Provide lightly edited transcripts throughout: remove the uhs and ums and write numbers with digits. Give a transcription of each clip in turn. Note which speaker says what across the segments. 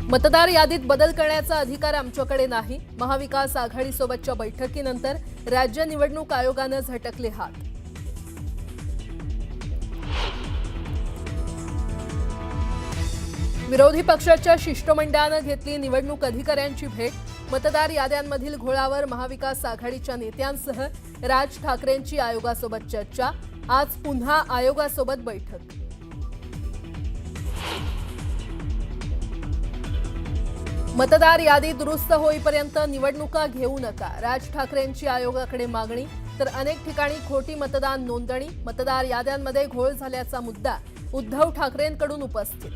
Speaker 1: मतदार यादीत बदल करण्याचा अधिकार आमच्याकडे नाही. महाविकास आघाडीसोबतच्या बैठकीनंतर राज्य निवडणूक आयोगाने झटकले हात. विरोधी पक्षाच्या शिष्टमंडळाने घेतली निवडणूक अधिकाऱ्यांची भेट. मतदार याद्यांमधील घोळावर महाविकास आघाडीच्या नेत्यांसह राज ठाकरेंची आयोगासोबत चर्चा. आज पुन्हा आयोगासोबत बैठक. मतदार यादी दुरुस्त होईपर्यंत निवडणुका घेऊ नका, राज ठाकरेंची आयोगाकडे मागणी. तर अनेक ठिकाणी खोटी मतदान नोंदणी, मतदार याद्यांमध्ये घोळ झाल्याचा मुद्दा उद्धव ठाकरेंकडून उपस्थित.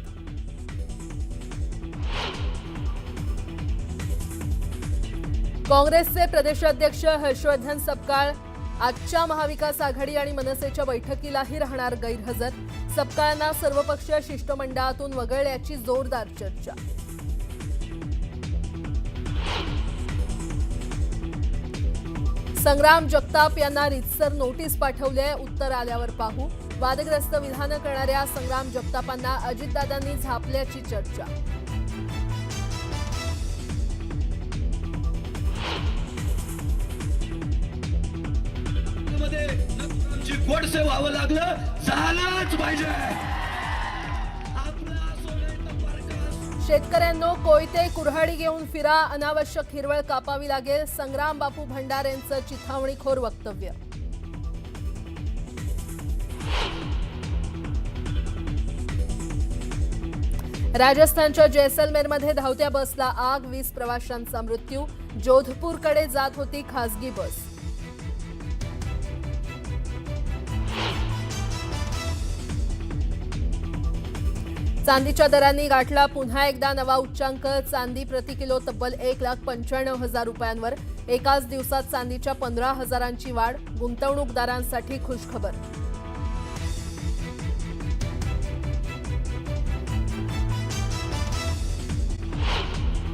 Speaker 1: काँग्रेसचे प्रदेशाध्यक्ष हर्षवर्धन सपकाळ आजच्या महाविकास आघाडी आणि मनसेच्या बैठकीलाही राहणार गैरहजर. सपकाळांना सर्वपक्षीय शिष्टमंडळातून वगळण्याची जोरदार चर्चा. संग्राम जगताप यांना रितसर नोटीस पाठवली आहे. उत्तर आल्यावर पाहू. वादग्रस्त विधानं करणाऱ्या संग्राम जगतापांना अजितदादांनी झापल्याची चर्चा.
Speaker 2: गोडसे व्हावं लागलं, झालंच पाहिजे.
Speaker 1: शेतकऱ्यांनो, कोयते कुऱ्हाडी घेऊन फिरा, अनावश्यक हिरवळ कापावी लागेल. संग्राम बापू भंडारेंचं चिथावणीखोर वक्तव्य. राजस्थानच्या जैसलमेरमध्ये धावत्या बसला आग, 20 प्रवाशांचा मृत्यू. जोधपूरकडे जात होती खासगी बस. चांदीच्या दरांनी गाठला पुन्हा एकदा नवा उच्चांक. चांदी प्रति किलो तब्बल 1,95,000 रुपयांवर. एकाच दिवसात चांदीच्या 15,000ची वाढ. गुंतवणूकदारांसाठी खुशखबर.